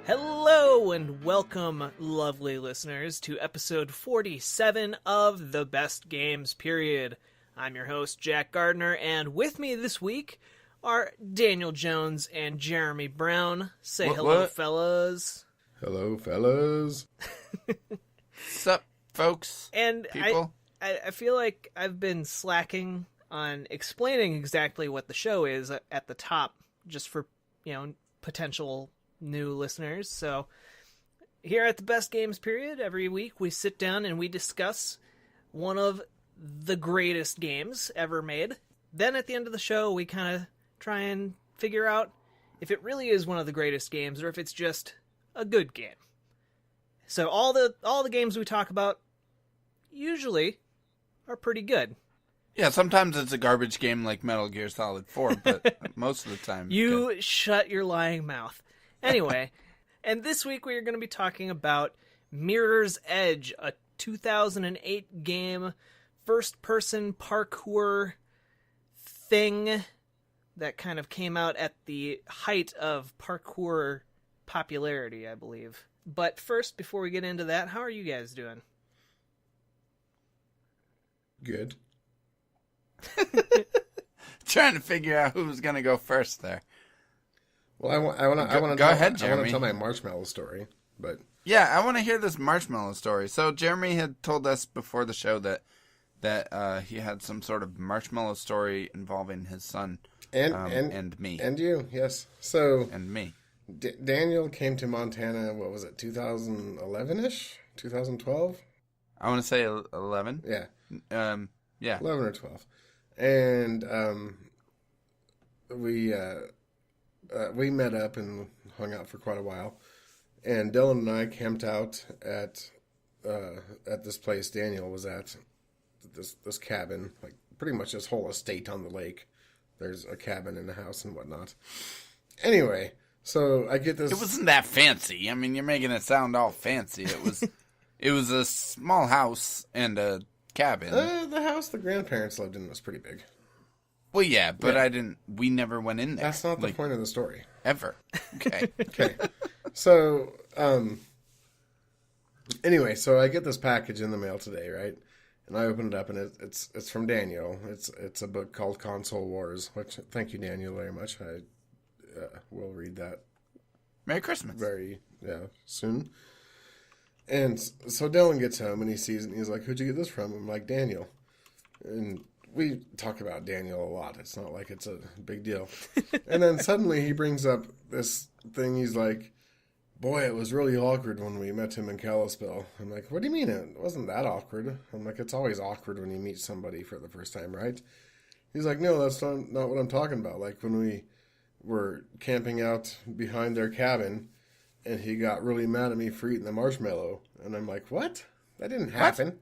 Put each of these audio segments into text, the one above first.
Hello and welcome, lovely listeners, to episode 47 of The Best Games Period. I'm your host, Jack Gardner, and with me this week are Daniel Jones and Jeremy Brown. Say hello, fellas. Hello, fellas. Sup, folks? And people? I feel like I've been slacking on explaining exactly what the show is at the top, just for, potential new listeners. So here at the Best Games Period, every week we sit down and we discuss one of the greatest games ever made. Then at the end of the show, we kind of try and figure out if it really is one of the greatest games or if it's just a good game. So all the games we talk about usually are pretty good. Yeah, sometimes it's a garbage game like Metal Gear Solid 4, but most of the time... You shut your lying mouth. Anyway, and this week we are going to be talking about Mirror's Edge, a 2008 game, first-person parkour thing that kind of came out at the height of parkour popularity, I believe. But first, before we get into that, how are you guys doing? Good. Trying to figure out who was going to go first there. Well, I want to go ahead, Jeremy. I want to tell my marshmallow story, but yeah, I want to hear this marshmallow story. So Jeremy had told us before the show that he had some sort of marshmallow story involving his son and me and you, yes. So and me. Daniel came to Montana. What was it? 2011-ish, 2012. I want to say 11. Yeah. Yeah. 11 or 12, and we met up and hung out for quite a while, and Dylan and I camped out at this place Daniel was at, this cabin, like pretty much this whole estate on the lake. There's a cabin and a house and whatnot. Anyway, so I get this. It wasn't that fancy. I mean, you're making it sound all fancy. It was a small house and a cabin. The house the grandparents lived in was pretty big. Well, yeah, but yeah. We never went in there. That's not the point of the story. Ever. Okay. Okay. So, anyway, so I get this package in the mail today, right? And I open it up, and it's from Daniel. It's a book called Console Wars, which, thank you, Daniel, very much. I will read that. Merry Christmas. Very, soon. And so Dylan gets home, and he sees it, and he's like, who'd you get this from? I'm like, Daniel. And we talk about Daniel a lot. It's not like it's a big deal. And then suddenly he brings up this thing. He's like, boy, it was really awkward when we met him in Kalispell. I'm like, what do you mean it wasn't that awkward? I'm like, it's always awkward when you meet somebody for the first time, right? He's like, no, that's not what I'm talking about. Like when we were camping out behind their cabin and he got really mad at me for eating the marshmallow. And I'm like, what? That didn't happen.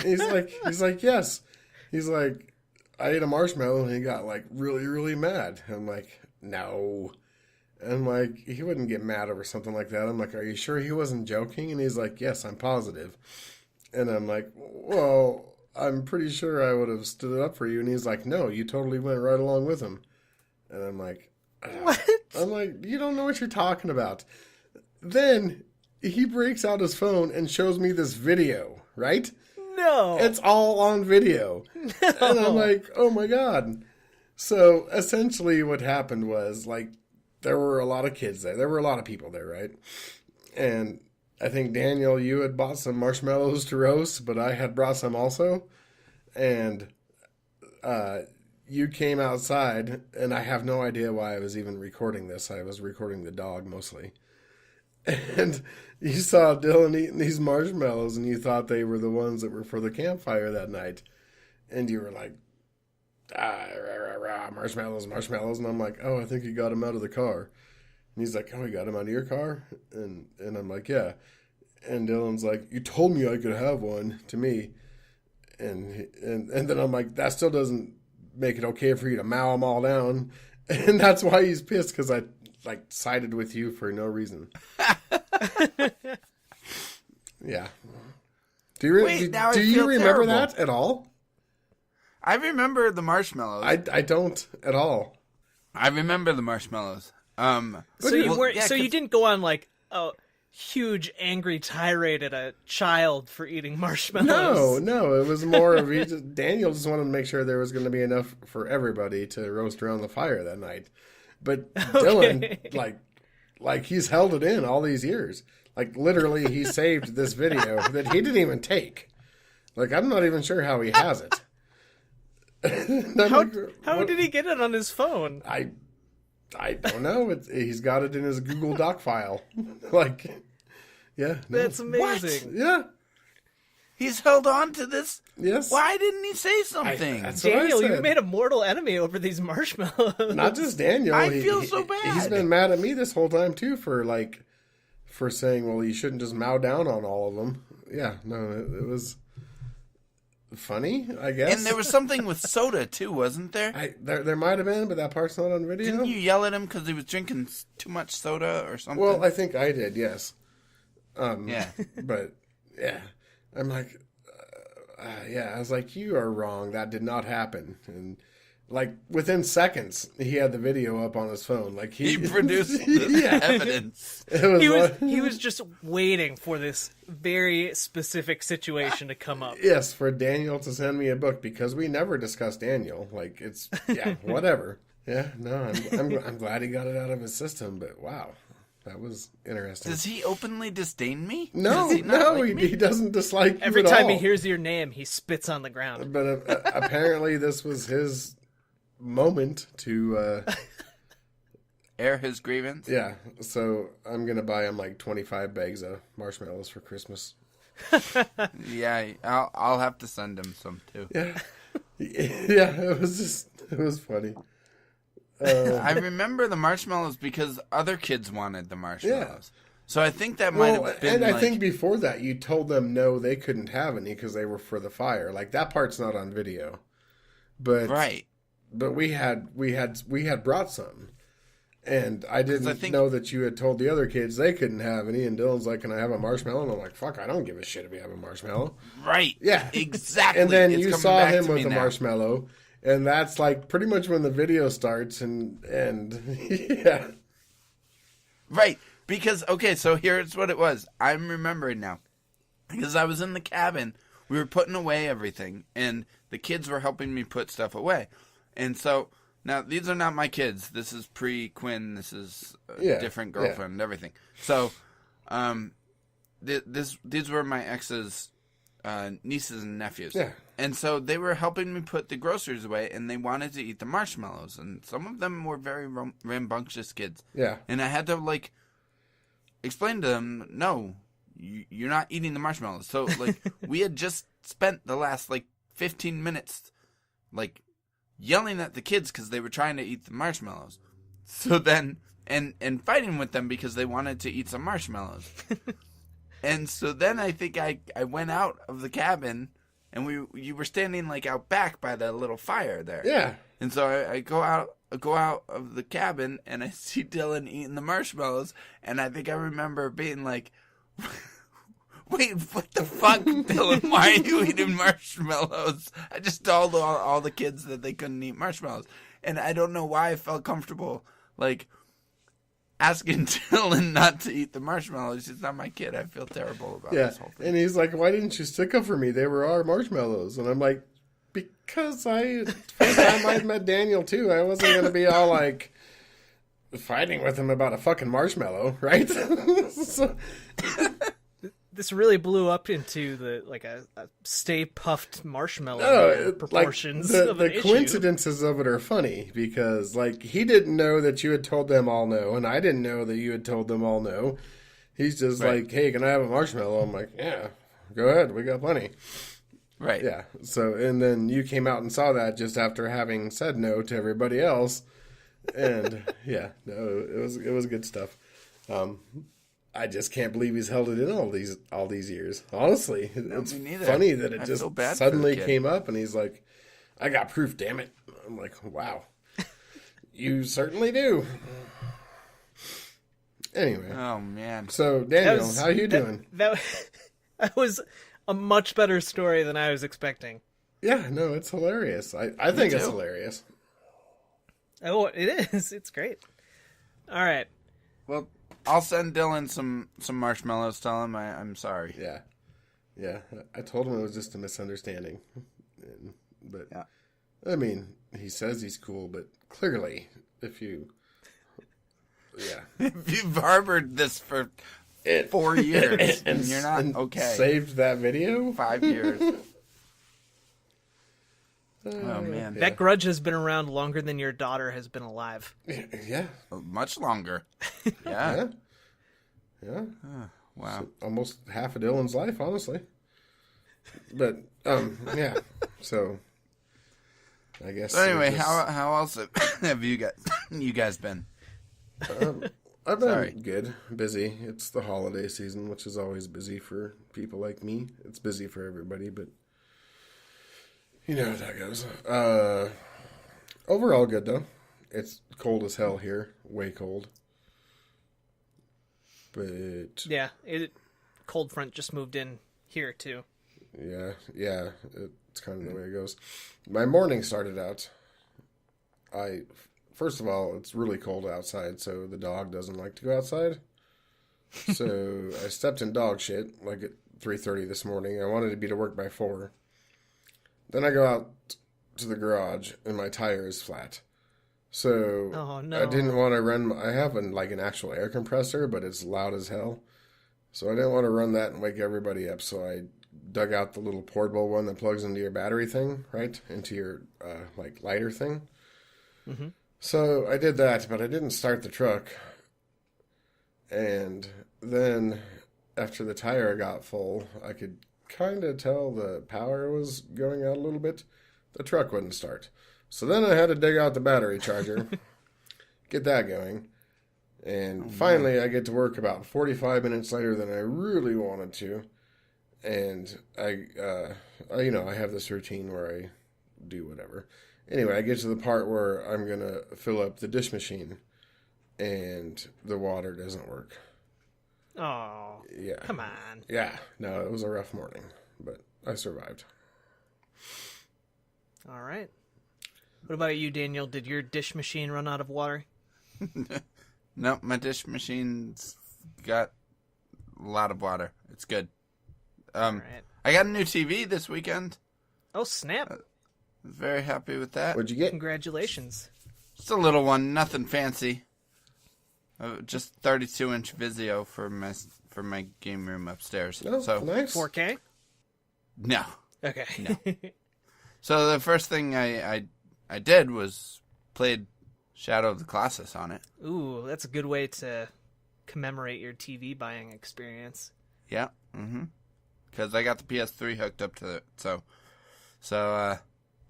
He's like, yes. He's like, I ate a marshmallow and he got like really, really mad. I'm like, no. And like, he wouldn't get mad over something like that. I'm like, are you sure he wasn't joking? And he's like, yes, I'm positive. And I'm like, well, I'm pretty sure I would have stood up for you. And he's like, no, you totally went right along with him. And I'm like, what? I'm like, you don't know what you're talking about. Then he breaks out his phone and shows me this video, right? No. It's all on video. No. And I'm like, oh my God. So essentially what happened was, like, there were a lot of kids there. There were a lot of people there, right? And I think, Daniel, you had bought some marshmallows to roast, but I had brought some also. And you came outside, and I have no idea why I was even recording this. I was recording the dog mostly. And you saw Dylan eating these marshmallows, and you thought they were the ones that were for the campfire that night. And you were like, rah, rah, rah, marshmallows. And I'm like, oh, I think he got them out of the car. And he's like, oh, he got them out of your car? And I'm like, yeah. And Dylan's like, you told me I could have one, to me. And then I'm like, that still doesn't make it okay for you to mow them all down. And that's why he's pissed, because I sided with you for no reason. Yeah. Do you remember terrible. that at all? I remember the marshmallows. I don't at all. I remember the marshmallows. So you didn't go on like a huge angry tirade at a child for eating marshmallows. No, it was more of Daniel just wanted to make sure there was going to be enough for everybody to roast around the fire that night. But Dylan, like he's held it in all these years. Like literally, he saved this video that he didn't even take. Like I'm not even sure how he has it. How did he get it on his phone? I don't know. He's got it in his Google Doc file. Like, yeah. No. That's amazing. What? Yeah. He's held on to this? Yes. Why didn't he say something? Daniel, you made a mortal enemy over these marshmallows. Not just Daniel. I feel so bad. He's been mad at me this whole time, too, for saying, well, you shouldn't just mow down on all of them. Yeah, no, it was funny, I guess. And there was something with soda, too, wasn't there? There might have been, but that part's not on video. Didn't you yell at him because he was drinking too much soda or something? Well, I think I did, yes. Yeah. But, yeah. I'm like, I was like, you are wrong. That did not happen. And, like, within seconds, he had the video up on his phone. Like he produced the evidence. He was just waiting for this very specific situation to come up. Yes, for Daniel to send me a book because we never discussed Daniel. Like it's whatever. Yeah, no, I'm glad he got it out of his system. But wow, that was interesting. Does he openly disdain me? No, he doesn't dislike you Every at time all. he hears your name, he spits on the ground. But apparently, this was his moment to air his grievance. Yeah, so I'm gonna buy him like 25 bags of marshmallows for Christmas. Yeah, I'll have to send him some too. Yeah, it was funny. I remember the marshmallows because other kids wanted the marshmallows. Yeah. So I think that might have been. And I think before that you told them no, they couldn't have any because they were for the fire. Like that part's not on video, but right. But we had brought some, and I didn't know that you had told the other kids they couldn't have any. And Dylan's like, "Can I have a marshmallow?" And I'm like, "Fuck, I don't give a shit if you have a marshmallow." Right. Yeah. Exactly. And then you saw him with a marshmallow, and that's like pretty much when the video starts, and yeah. Right. Because so here's what it was. I'm remembering now, because I was in the cabin. We were putting away everything, and the kids were helping me put stuff away. And so, now, these are not my kids. This is pre-Quinn. This is a different girlfriend and everything. So, these were my ex's nieces and nephews. Yeah. And so, they were helping me put the groceries away, and they wanted to eat the marshmallows. And some of them were very rambunctious kids. Yeah. And I had to, explain to them, no, you're not eating the marshmallows. So, we had just spent the last, 15 minutes, yelling at the kids because they were trying to eat the marshmallows. So then, and fighting with them because they wanted to eat some marshmallows. And so then I think I went out of the cabin, and you were standing out back by the little fire there. Yeah. And so I go out of the cabin, and I see Dylan eating the marshmallows, and I think I remember being like, wait, what the fuck, Dylan? Why are you eating marshmallows? I just told all the kids that they couldn't eat marshmallows. And I don't know why I felt comfortable, asking Dylan not to eat the marshmallows. He's not my kid. I feel terrible about this whole thing. And he's like, why didn't you stick up for me? They were our marshmallows. And I'm like, because first time I met Daniel, too, I wasn't going to be all, fighting with him about a fucking marshmallow, right? So... This really blew up into a Stay Puffed marshmallow proportions of an issue. The coincidences of it are funny because he didn't know that you had told them all no, and I didn't know that you had told them all no. He's just like, hey, can I have a marshmallow? I'm like, yeah, go ahead, we got plenty. Right. Yeah. So and then you came out and saw that just after having said no to everybody else, and it was good stuff. I just can't believe he's held it in all these years. Honestly, it's funny that it just suddenly came up, and he's like, "I got proof, damn it!" I'm like, "Wow, you certainly do." Anyway, oh man. So Daniel, how you doing? That was a much better story than I was expecting. Yeah, no, it's hilarious. I think it's hilarious. Oh, it is. It's great. All right. Well. I'll send Dylan some marshmallows. Tell him I'm sorry. Yeah. I told him it was just a misunderstanding. But, yeah. I mean, he says he's cool, but clearly, if you... Yeah. If you've harbored this for 4 years and you're not okay. Saved that video? 5 years. Oh, man. That grudge has been around longer than your daughter has been alive. Yeah. Much longer. Yeah. Yeah. Wow. So almost half of Dylan's life, honestly. But, yeah. So, I guess... So anyway, how else have you guys been? I've been good. Busy. It's the holiday season, which is always busy for people like me. It's busy for everybody, but... You know how that goes. Overall good, though. It's cold as hell here. Way cold. But... Yeah, cold front just moved in here, too. Yeah. It's kind of the way it goes. My morning started out... First of all, it's really cold outside, so the dog doesn't like to go outside. So I stepped in dog shit, like at 3:30 this morning. I wanted to be to work by 4. Then I go out to the garage, and my tire is flat. So I didn't want to run... I have an actual air compressor, but it's loud as hell. So I didn't want to run that and wake everybody up, so I dug out the little portable one that plugs into your battery thing, right? Into your, lighter thing. Mm-hmm. So I did that, but I didn't start the truck. And then after the tire got full, I could kind of tell the power was going out a little bit. The truck wouldn't start. So then I had to dig out the battery charger, get that going. And finally I get to work about 45 minutes later than I really wanted to. And I have this routine where I do whatever. Anyway, I get to the part where I'm going to fill up the dish machine, and the water doesn't work. Oh, yeah. Come on. Yeah, no, it was a rough morning, but I survived. All right. What about you, Daniel? Did your dish machine run out of water? No, my dish machine's got a lot of water. It's good. All right. I got a new TV this weekend. Oh, snap. Very happy with that. What'd you get? Congratulations. Just a little one, nothing fancy. Just 32-inch Vizio for my game room upstairs. Oh, so nice. 4K? No. Okay. No. So the first thing I did was played Shadow of the Colossus on it. Ooh, that's a good way to commemorate your TV buying experience. Yeah. Mm-hmm. Because I got the PS3 hooked up to it. So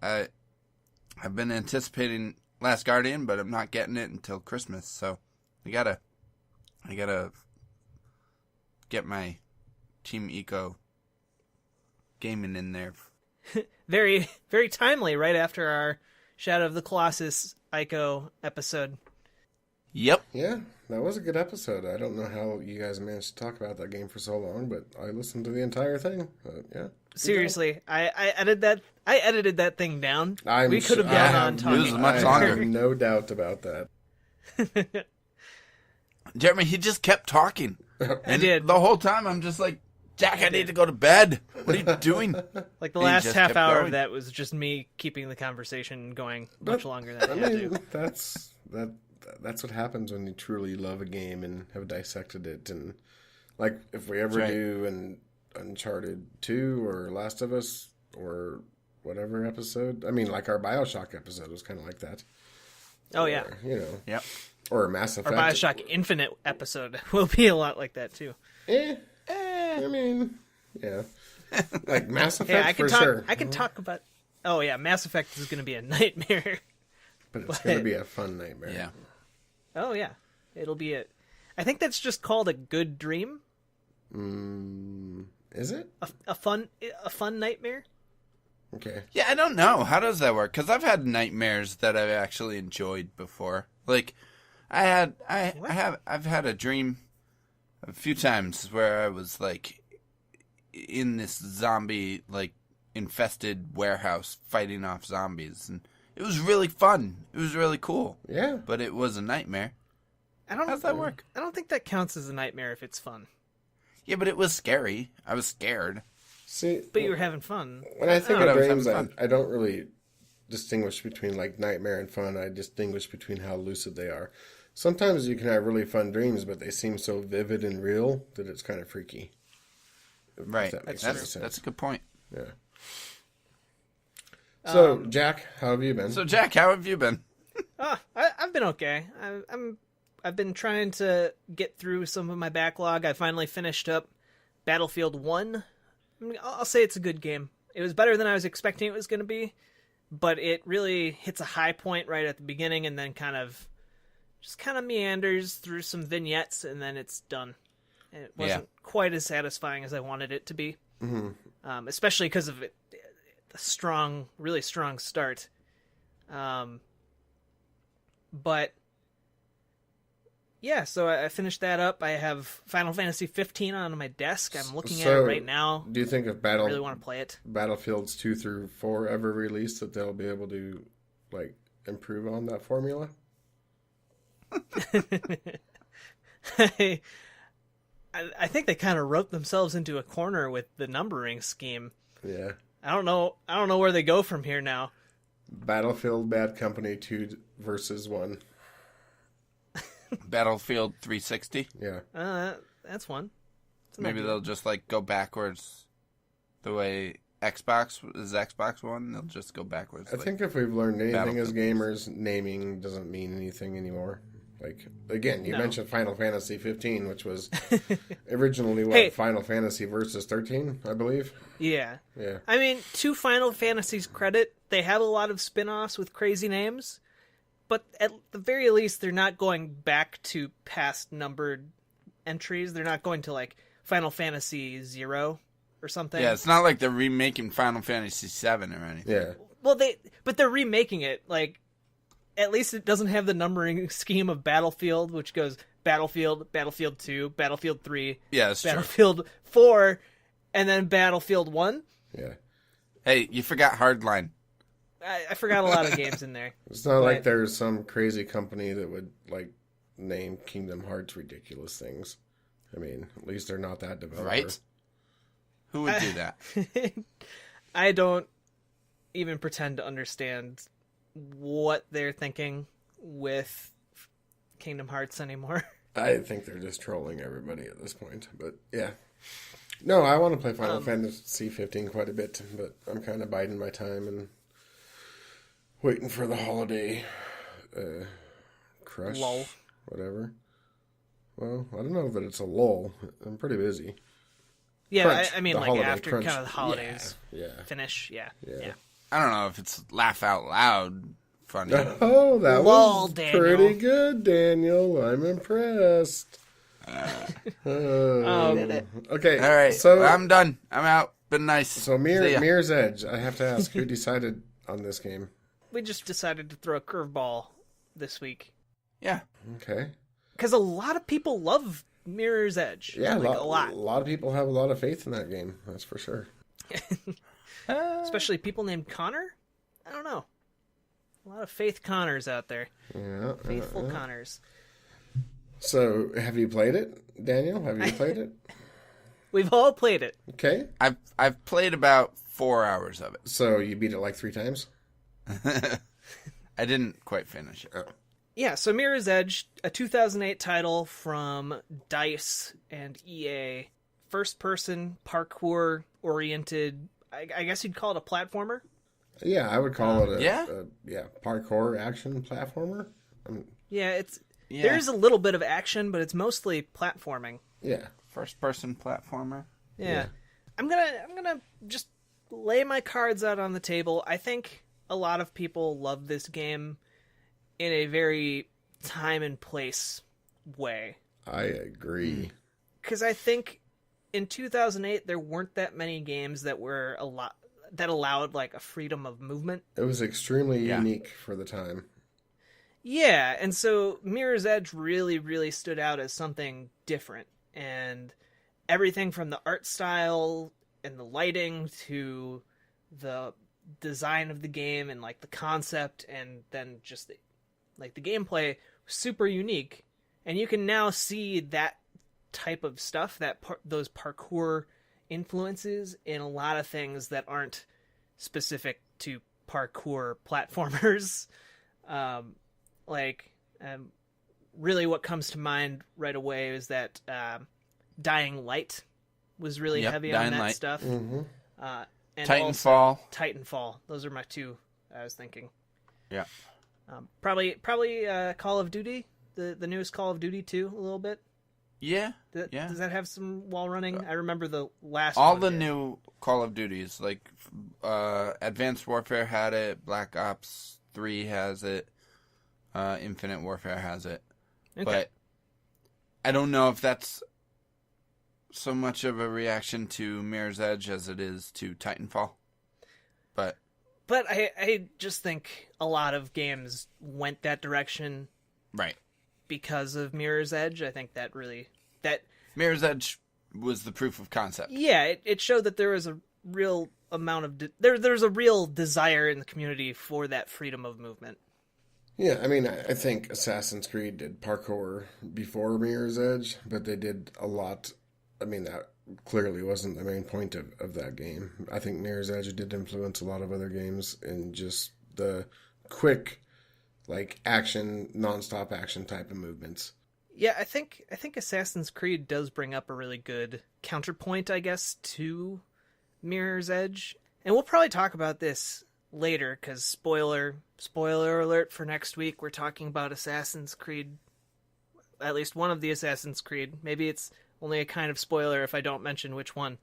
I've been anticipating Last Guardian, but I'm not getting it until Christmas. So I gotta get my Team Eco gaming in there. Very, very timely, right after our Shadow of the Colossus Ico episode. Yep. Yeah, that was a good episode. I don't know how you guys managed to talk about that game for so long, but I listened to the entire thing. Yeah. Seriously, I edited that thing down. We could have gone on talking. It was much I longer. have no doubt about that. Jeremy, he just kept talking. I did. The whole time I'm just like, Jack, I need to go to bed. What are you doing? Like the And he last just half kept hour going. of that was just me keeping the conversation going much longer than I I had mean, to. that's what happens when you truly love a game and have dissected it. And like, if we ever That's right. do an Uncharted 2 or Last of Us or whatever episode, I mean, like our BioShock episode was kind of like that. Oh, yeah. Or, you know, Yep. or Mass Our Effect. Bioshock Infinite episode will be a lot like that, too. I mean, yeah. Like Mass Effect Yeah, I can for talk. sure. I can talk about. Oh yeah, Mass Effect is going to be a nightmare. But it's going to be a fun nightmare. Yeah. Oh yeah, it'll be a. I think that's just called a good dream. Is it? A fun nightmare. Okay. Yeah, I don't know. How does that work? Because I've had nightmares that I've actually enjoyed before. Like, I've had a dream a few times where I was like in this zombie like infested warehouse fighting off zombies, and it was really fun. It was really cool. Yeah. But it was a nightmare. How's that work? I don't think that counts as a nightmare if it's fun. Yeah, but it was scary. I was scared. See, But you were having fun. when I think But I of was dreams, having fun. I don't really distinguish between like nightmare and fun. I distinguish between how lucid they are. Sometimes you can have really fun dreams, but they seem so vivid and real that it's kind of freaky. Right. that makes any That's sense. a good point. Yeah. So, Jack, how have you been? So, Jack, how have you been? I've been okay. I've been trying to get through some of my backlog. I finally finished up Battlefield 1. I'll say it's a good game. It was better than I was expecting it was going to be, but it really hits a high point right at the beginning and then kind of meanders through some vignettes and then it's done. And it wasn't quite as satisfying as I wanted it to be, especially because of the really strong start. But yeah, so I finished that up. I have Final Fantasy 15 on my desk. I'm looking at it right now. Do you think if I really want to play it. Battlefields 2 through 4 ever release that they'll be able to like improve on that formula? I think they kind of wrote themselves into a corner with the numbering scheme. Yeah. I don't know where they go from here now. Battlefield Bad Company 2 versus 1. Battlefield 360. Yeah. That's one. Maybe they'll just like go backwards the way Xbox One. They'll just go backwards. I think if we've learned anything as Battlefield. gamers, naming doesn't mean anything anymore. Like, again, you No. mentioned Final Fantasy 15, which was originally, Hey. Final Fantasy versus 13, I believe? Yeah. Yeah. I mean, to Final Fantasy's credit, they have a lot of spin-offs with crazy names, but at the very least, they're not going back to past numbered entries. They're not going to, like, Final Fantasy 0 or something. Yeah, it's not like they're remaking Final Fantasy 7 or anything. Yeah. Well, but they're remaking it. Like, at least it doesn't have the numbering scheme of Battlefield, which goes Battlefield, Battlefield 2, Battlefield 3, Yeah, that's true. Battlefield 4, and then Battlefield 1. Yeah. Hey, you forgot Hardline. I forgot a lot of games in there. It's not like Right. there's some crazy company that would, like, name Kingdom Hearts ridiculous things. I mean, at least they're not that developer. Right? Who would do that? I don't even pretend to understand what they're thinking with Kingdom Hearts anymore. I think they're just trolling everybody at this point. But, yeah. No, I want to play Final Fantasy 15 quite a bit, but I'm kind of biding my time and waiting for the holiday crush. Lull. Whatever. Well, I don't know that it's a lull. I'm pretty busy. Yeah, Crunch. I mean, The like holiday after crunch. kind of the holidays Yeah. finish. Yeah. I don't know if it's laugh out loud funny. Oh, that Lol, was Daniel. pretty good, Daniel. I'm impressed. Okay. All right, So I'm done. I'm out. Been nice. So See ya. Mirror's Edge. I have to ask, who decided on this game? We just decided to throw a curveball this week Yeah. Okay. because a lot of people love Mirror's Edge. Yeah, like a a lot, lot of people have a lot of faith in that game. That's for sure. especially people named Connor. I don't know. A lot of Faith Connors out there. Yeah. Faithful Connors. So, have you played it, Daniel? Have you played it? We've all played it. Okay. I've played about 4 hours of it. So, you beat it like 3 times? I didn't quite finish it. Yeah, so Mirror's Edge, a 2008 title from DICE and EA. First-person, parkour-oriented, I guess you'd call it a platformer? Yeah, I would call it yeah? a parkour action platformer. Yeah, Yeah. there's a little bit of action, but it's mostly platforming. Yeah. First person platformer. Yeah. I'm gonna just lay my cards out on the table. I think a lot of people love this game in a very time and place way. I agree. Because I think in 2008 there weren't that many games that allowed like a freedom of movement. It was extremely Yeah. unique for the time. Yeah, and so Mirror's Edge really, really stood out as something different. And everything from the art style and the lighting to the design of the game and like the concept and then just the gameplay was super unique. And you can now see that type of stuff, those parkour influences in a lot of things that aren't specific to parkour platformers. Really what comes to mind right away is that Dying Light was really heavy on that stuff. Mm-hmm. And Titanfall. Titanfall. Those are my two I was thinking. Yeah. Probably Call of Duty, the newest Call of Duty 2 a little bit. Yeah. Does that have some wall running? I remember the last All one the did. new Call of Duties, like Advanced Warfare had it, Black Ops 3 has it, Infinite Warfare has it. Okay. But I don't know if that's so much of a reaction to Mirror's Edge as it is to Titanfall. But I just think a lot of games went that direction right. because of Mirror's Edge. I think that Mirror's Edge was the proof of concept. Yeah, it showed that there was a real amount of there's a real desire in the community for that freedom of movement. Yeah, I mean, I think Assassin's Creed did parkour before Mirror's Edge, but they did a lot. I mean, that clearly wasn't the main point of that game. I think Mirror's Edge did influence a lot of other games in just the quick, like, action, non-stop action type of movements. Yeah, I think Assassin's Creed does bring up a really good counterpoint, I guess, to Mirror's Edge. And we'll probably talk about this later, because spoiler alert for next week, we're talking about Assassin's Creed, at least one of the Assassin's Creed. Maybe it's only a kind of spoiler if I don't mention which one.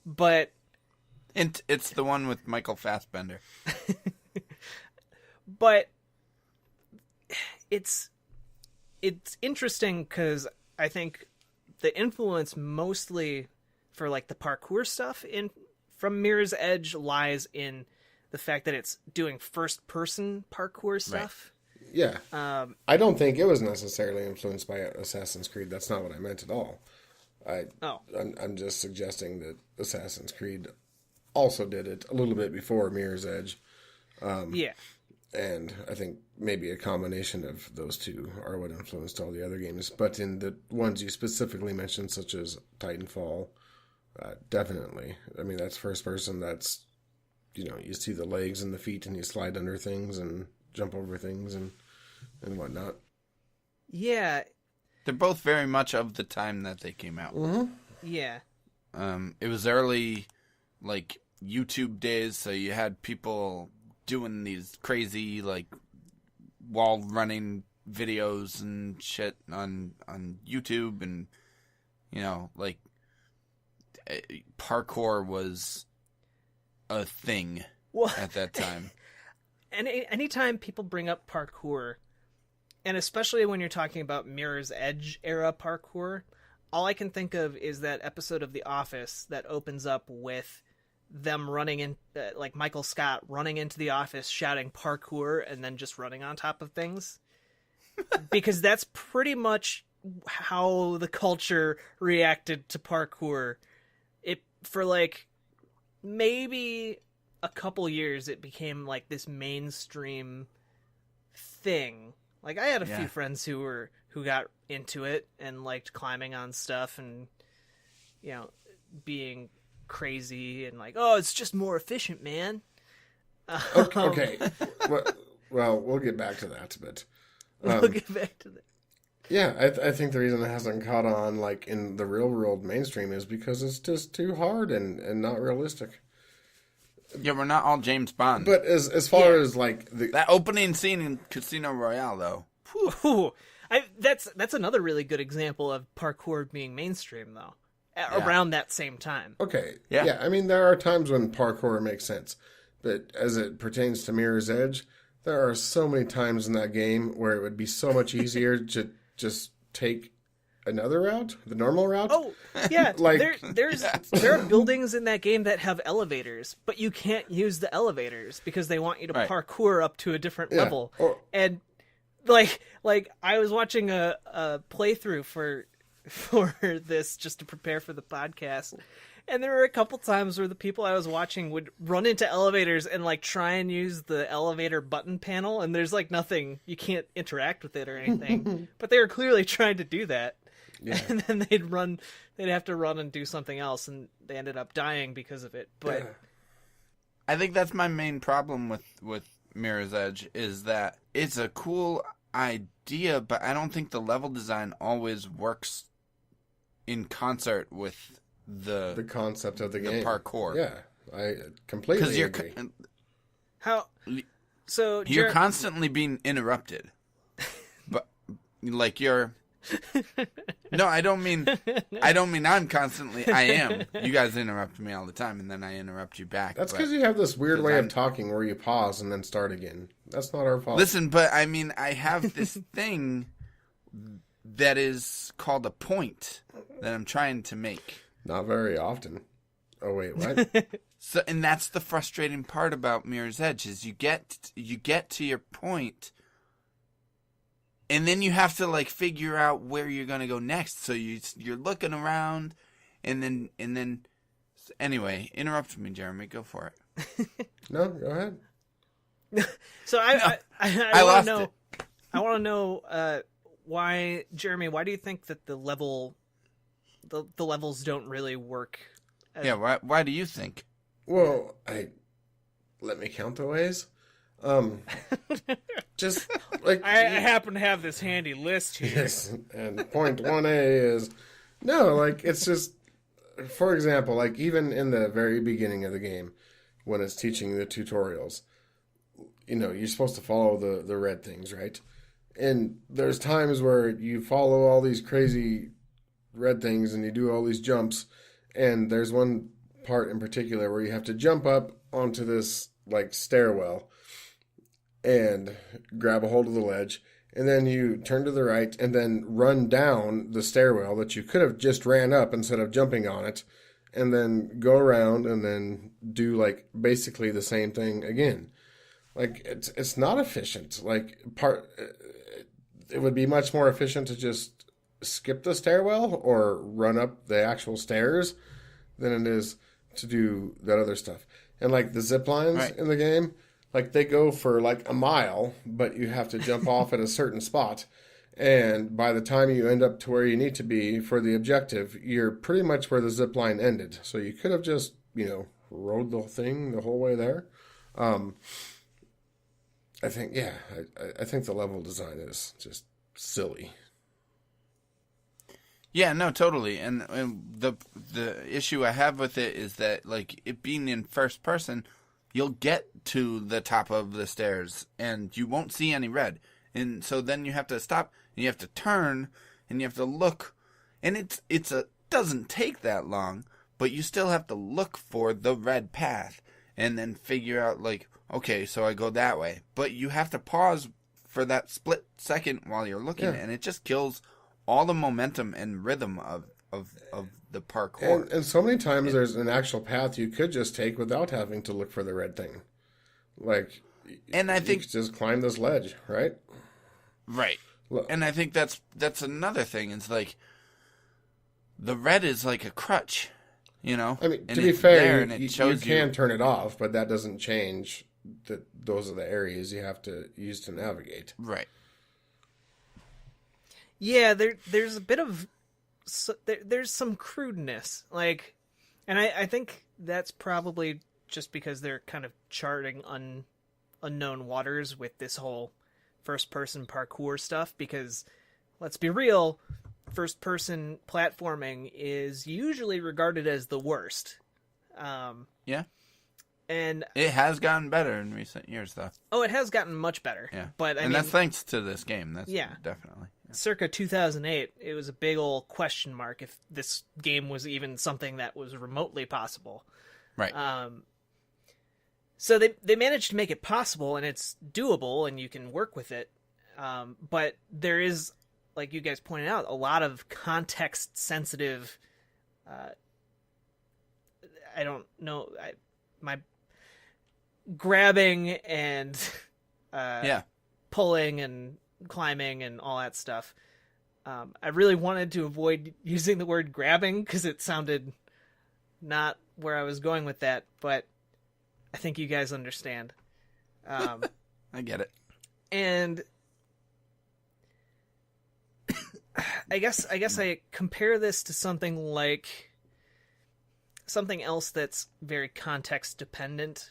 But It's the one with Michael Fassbender. But it's interesting because I think the influence mostly for like the parkour stuff from Mirror's Edge lies in the fact that it's doing first person parkour stuff. Right. Yeah. I don't think it was necessarily influenced by Assassin's Creed. That's not what I meant at all. I'm just suggesting that Assassin's Creed also did it a little bit before Mirror's Edge. Yeah. And I think maybe a combination of those two are what influenced all the other games. But in the ones you specifically mentioned, such as Titanfall, definitely. I mean, that's first person. That's, you see the legs and the feet and you slide under things and jump over things and whatnot. Yeah. They're both very much of the time that they came out. Mm-hmm. Yeah. It was early, like, YouTube days, so you had people doing these crazy, like, wall running videos and shit on YouTube, and, like, parkour was a thing at that time. And anytime people bring up parkour, and especially when you're talking about Mirror's Edge era parkour, all I can think of is that episode of The Office that opens up with them running in, like Michael Scott running into the office shouting parkour and then just running on top of things. Because that's pretty much how the culture reacted to parkour. For like maybe a couple years, it became like this mainstream thing. Like I had a few friends who got into it and liked climbing on stuff and being crazy and like, oh, it's just more efficient, man. Okay. Well, we'll get back to that, but we'll get back to that. Yeah, I think the reason it hasn't caught on like in the real world mainstream is because it's just too hard and not realistic. Yeah, we're not all James Bond. But as far as like that opening scene in Casino Royale, though, whew, that's another really good example of parkour being mainstream, though. Around that same time. Okay. Yeah. I mean, there are times when parkour makes sense, but as it pertains to Mirror's Edge, there are so many times in that game where it would be so much easier to just take another route, the normal route. Oh, yeah. Like there are buildings in that game that have elevators, but you can't use the elevators because they want you to parkour up to a different level. And like I was watching a playthrough for for this just to prepare for the podcast. And there were a couple times where the people I was watching would run into elevators and like try and use the elevator button panel, and there's like nothing, you can't interact with it or anything. But they were clearly trying to do that. Yeah. And then they'd have to run and do something else, and they ended up dying because of it. But I think that's my main problem with Mirror's Edge, is that it's a cool idea, but I don't think the level design always works in concert with the concept of the game, parkour. Yeah, I completely agree. You're constantly being interrupted, but like you're. No, I don't mean I'm constantly. I am. You guys interrupt me all the time, and then I interrupt you back. That's because you have this weird way of talking where you pause and then start again. That's not our fault. Listen, but I mean, I have this thing that is called a point that I'm trying to make. Not very often. Oh wait, what? So, and that's the frustrating part about Mirror's Edge, is you get to your point, and then you have to like figure out where you're gonna go next. So you're looking around, and then anyway, interrupt me, Jeremy. Go for it. No, go ahead. So I want to know. I want to know why, Jeremy. Why do you think that the levels don't really work? Yeah. Why do you think? Well, let me count the ways. Just like I happen to have this handy list here. Yes, and point 1A is no, like it's just, for example, like even in the very beginning of the game, when it's teaching the tutorials, you know, you're supposed to follow the red things, right? And there's times where you follow all these crazy red things and you do all these jumps, and there's one part in particular where you have to jump up onto this like stairwell and grab a hold of the ledge, and then you turn to the right and then run down the stairwell that you could have just ran up instead of jumping on it, and then go around and then do like basically the same thing again. Like it's not efficient. Like it would be much more efficient to just skip the stairwell or run up the actual stairs than it is to do that other stuff. And like the zip lines in the game, like they go for like a mile, but you have to jump off at a certain spot. And by the time you end up to where you need to be for the objective, you're pretty much where the zip line ended. So you could have just, rode the thing the whole way there. I think the level design is just silly. Yeah, no, totally. And the issue I have with it is that, like, it being in first person, you'll get to the top of the stairs and you won't see any red. And so then you have to stop and you have to turn and you have to look. And it doesn't take that long, but you still have to look for the red path and then figure out, like, okay, so I go that way. But you have to pause for that split second while you're looking, and it just kills all the momentum and rhythm of the parkour. And so many times there's an actual path you could just take without having to look for the red thing. Like, and I think you could just climb this ledge, right? Right. And I think that's another thing. It's like the red is like a crutch, I mean, to be fair, you can turn it off, but that doesn't change that those are the areas you have to use to navigate. Right. Yeah, there's a bit of there's some crudeness, like, and I think that's probably just because they're kind of charting unknown waters with this whole first-person parkour stuff. Because let's be real, first-person platforming is usually regarded as the worst. Yeah. And it has gotten better in recent years, though. Oh, it has gotten much better. Yeah. But I mean, that's thanks to this game. That's definitely. Yeah. Circa 2008, it was a big old question mark if this game was even something that was remotely possible. Right. So they managed to make it possible, and it's doable, and you can work with it. But there is, like you guys pointed out, a lot of context-sensitive... I don't know... my grabbing and pulling and climbing and all that stuff I really wanted to avoid using the word grabbing because it sounded not where I was going with that, but I think you guys understand. I get it. And I guess I compare this to something else that's very context dependent.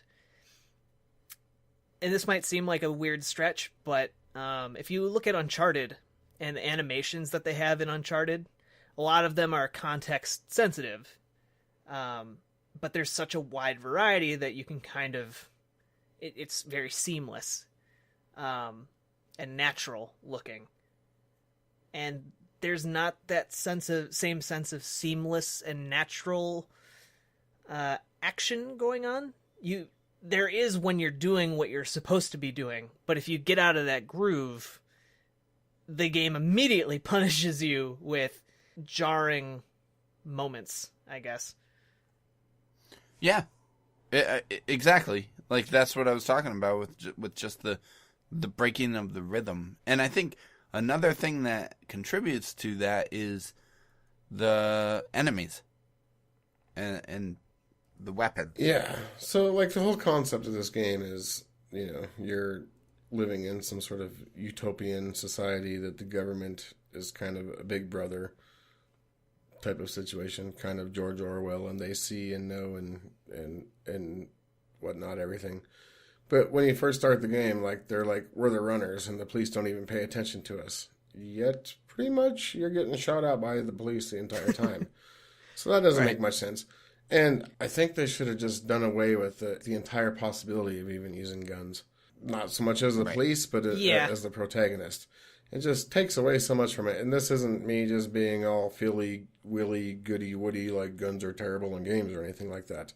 And this might seem like a weird stretch, but if you look at Uncharted and the animations that they have in Uncharted, a lot of them are context sensitive. But there's such a wide variety that you can kind of... It's very seamless and natural looking. And there's not that same sense of seamless and natural action going on. There is when you're doing what you're supposed to be doing, but if you get out of that groove, the game immediately punishes you with jarring moments, I guess. Yeah, exactly. Like, that's what I was talking about with just the breaking of the rhythm. And I think another thing that contributes to that is the enemies and the weapons. Yeah. So, like, the whole concept of this game is, you're living in some sort of utopian society that the government is kind of a big brother type of situation, kind of George Orwell, and they see and know and whatnot, everything. But when you first start the game, like, they're like, we're the runners, and the police don't even pay attention to us. Yet, pretty much, you're getting shot out by the police the entire time. So that doesn't make much sense. And I think they should have just done away with the entire possibility of even using guns. Not so much as the police, but as the protagonist. It just takes away so much from it. And this isn't me just being all feely-willy, goody-woody, like guns are terrible in games or anything like that.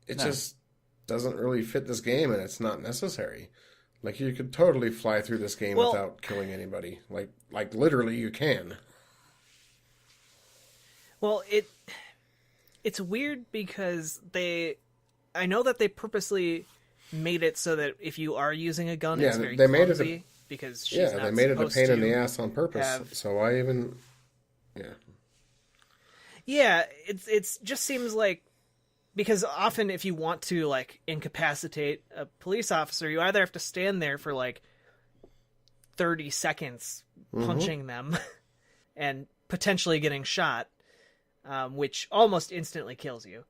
It just doesn't really fit this game, and it's not necessary. Like, you could totally fly through this game without killing anybody. Like literally, you can. Well, it's weird because I know that they purposely made it so that if you are using a gun, it's very clumsy. Because she's not they made it a pain in the ass on purpose. So I even, it's just seems like, because often if you want to like incapacitate a police officer, you either have to stand there for like 30 seconds punching them and potentially getting shot, which almost instantly kills you,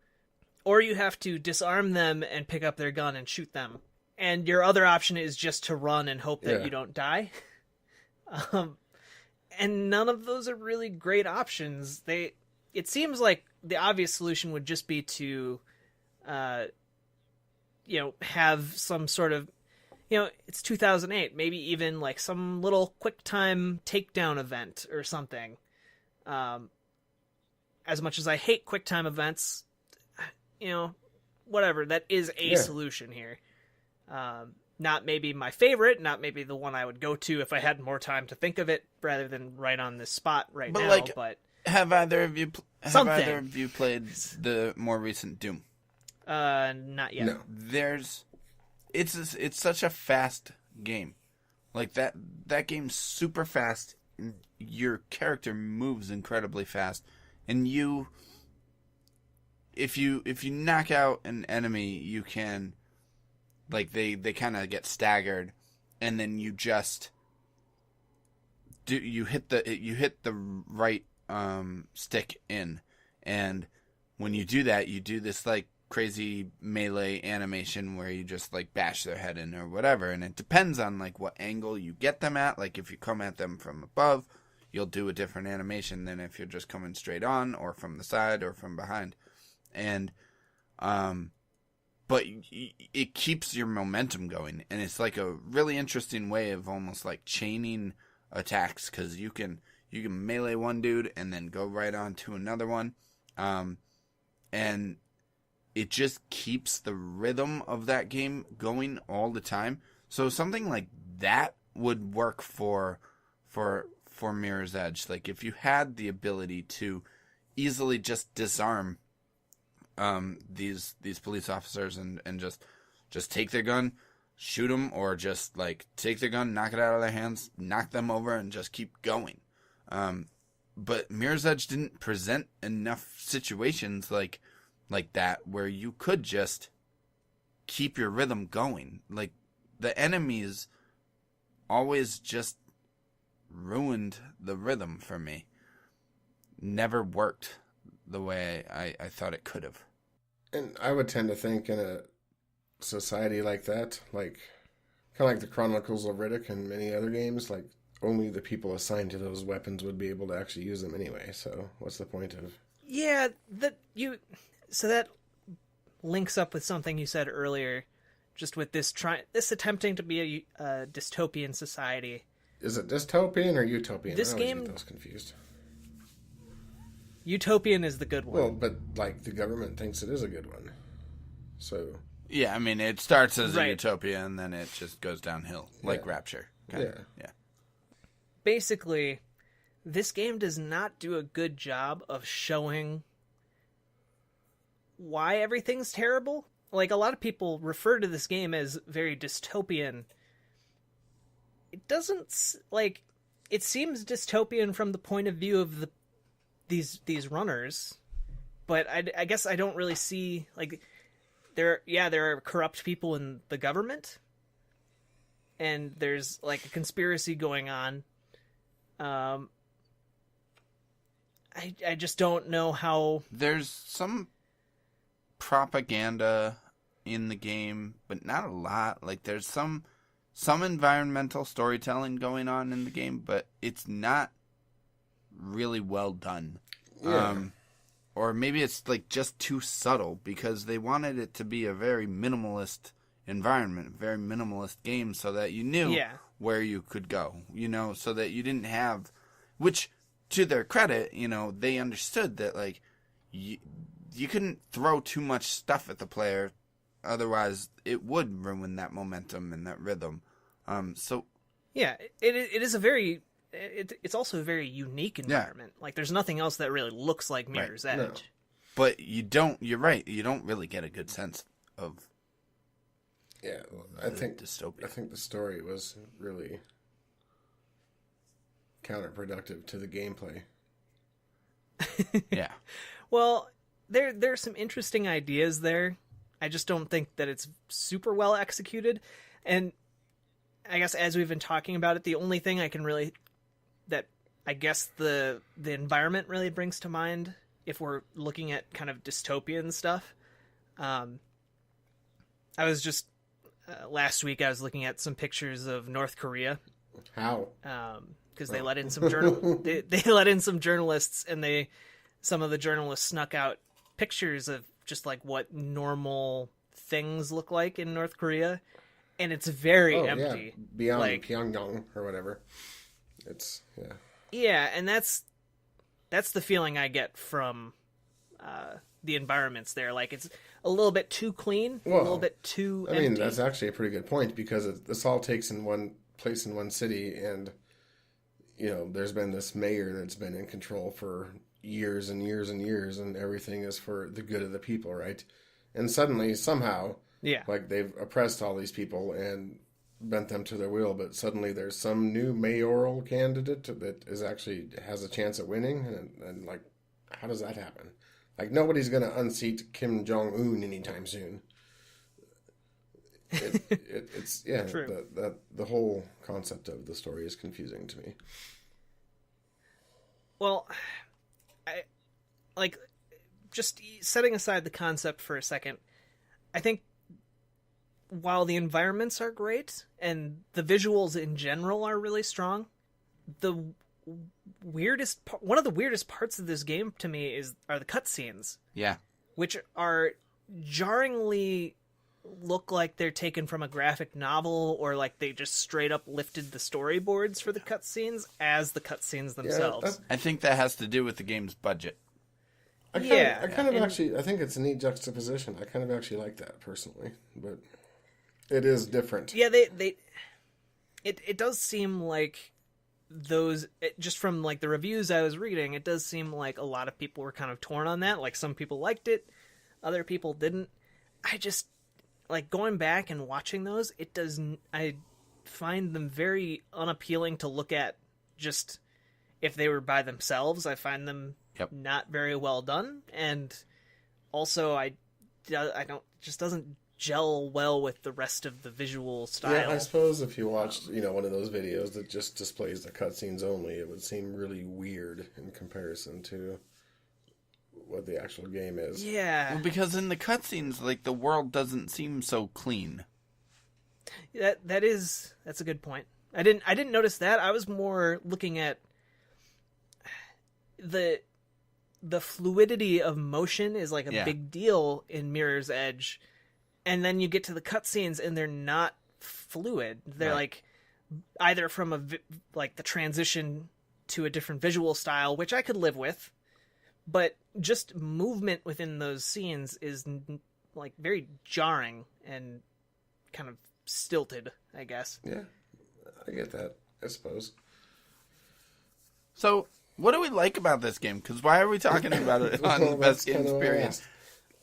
or you have to disarm them and pick up their gun and shoot them. And your other option is just to run and hope that you don't die. And none of those are really great options. It seems like the obvious solution would just be to, have some sort of, it's 2008, maybe even like some little quick time takedown event or something. As much as I hate quick time events, whatever, that is a solution here. Not maybe my favorite, not maybe the one I would go to if I had more time to think of it, rather than right on this spot now. But have either of you played the more recent Doom? Not yet. No. It's such a fast game. Like that game's super fast. Your character moves incredibly fast, and if you knock out an enemy, you can. Like, they kind of get staggered, and then you just you hit the right stick in, and when you do that, you do this like crazy melee animation where you just like bash their head in or whatever, and it depends on like what angle you get them at. Like, if you come at them from above, you'll do a different animation than if you're just coming straight on or from the side or from behind, and but it keeps your momentum going, and it's like a really interesting way of almost like chaining attacks, because you can melee one dude and then go right on to another one, and it just keeps the rhythm of that game going all the time. So something like that would work for Mirror's Edge. Like, if you had the ability to easily just disarm these police officers and just take their gun, shoot them, or just like take their gun, knock it out of their hands, knock them over, and just keep going. But Mirror's Edge didn't present enough situations like that where you could just keep your rhythm going. Like, the enemies always just ruined the rhythm for me. Never worked the way I thought it could have. And I would tend to think in a society like that, like kind of like the Chronicles of Riddick and many other games, like only the people assigned to those weapons would be able to actually use them anyway. So what's the point of? Yeah, so that links up with something you said earlier, just with this attempting to be a dystopian society. Is it dystopian or utopian? This I always game get those confused. Utopian is the good one. Well, but like the government thinks it is a good one. So Yeah, I mean, it starts as a Right. utopia and then it just goes downhill, like Rapture. Kinda. Yeah. Basically, this game does not do a good job of showing why everything's terrible. Like, a lot of people refer to this game as very dystopian. It doesn't, like, it seems dystopian from the point of view of these runners, but I guess I don't really see, like, there are corrupt people in the government, and there's, like, a conspiracy going on. I just don't know how... There's some propaganda in the game, but not a lot. Like, there's some environmental storytelling going on in the game, but it's not really well done. Yeah. Or maybe it's like just too subtle because they wanted it to be a very minimalist environment, very minimalist game, so that you knew where you could go, so that you didn't have, which to their credit, they understood that, like, you couldn't throw too much stuff at the player, otherwise it would ruin that momentum and that rhythm. Yeah, it is a very... It's also a very unique environment. Like, there's nothing else that really looks like Mirror's Edge. No. But you're right, you don't really get a good sense of I think dystopia. I think the story was really counterproductive to the gameplay. Yeah. Well, there are some interesting ideas there. I just don't think that it's super well executed. And I guess as we've been talking about it, the only thing I can really... that I guess the environment really brings to mind, if we're looking at kind of dystopian stuff. I was just... last week I was looking at some pictures of North Korea. How? Because they let in some they let in some journalists, and some of the journalists snuck out pictures of just like what normal things look like in North Korea, and it's very empty. Yeah. Beyond like, Pyongyang or whatever. It's and that's the feeling I get from the environments there. Like, it's a little bit too clean, a little bit too empty. I mean, that's actually a pretty good point, because this all takes in one place in one city, and there's been this mayor that's been in control for years and years and years, and everything is for the good of the people, right? And suddenly, somehow, like, they've oppressed all these people and bent them to their will, but suddenly there's some new mayoral candidate that has a chance at winning, and like, how does that happen? Like, nobody's going to unseat Kim Jong-un anytime soon. It's True. The whole concept of the story is confusing to me. Well, I like, just setting aside the concept for a second, I think while the environments are great and the visuals in general are really strong, one of the weirdest parts of this game to me are the cutscenes. Yeah. Which are jarringly look like they're taken from a graphic novel, or like they just straight up lifted the storyboards for the cutscenes as the cutscenes themselves. I think that has to do with the game's budget. I think it's a neat juxtaposition. I kind of actually like that personally, but it is different. Yeah, it does seem like just from like the reviews I was reading, it does seem like a lot of people were kind of torn on that. Like, some people liked it, other people didn't. I just, like, going back and watching those, I find them very unappealing to look at just if they were by themselves, I find them not very well done, and also I don't just doesn't gel well with the rest of the visual style. Yeah, I suppose if you watched, one of those videos that just displays the cutscenes only, it would seem really weird in comparison to what the actual game is. Yeah. Well, because in the cutscenes, like, the world doesn't seem so clean. That's a good point. I didn't notice that. I was more looking at the fluidity of motion is like a big deal in Mirror's Edge, and then you get to the cutscenes and they're not fluid. They're like either from like the transition to a different visual style, which I could live with, but just movement within those scenes is like very jarring and kind of stilted, I guess. Yeah, I get that, I suppose. So, what do we like about this game? Because why are we talking about it on the Best Game Experience?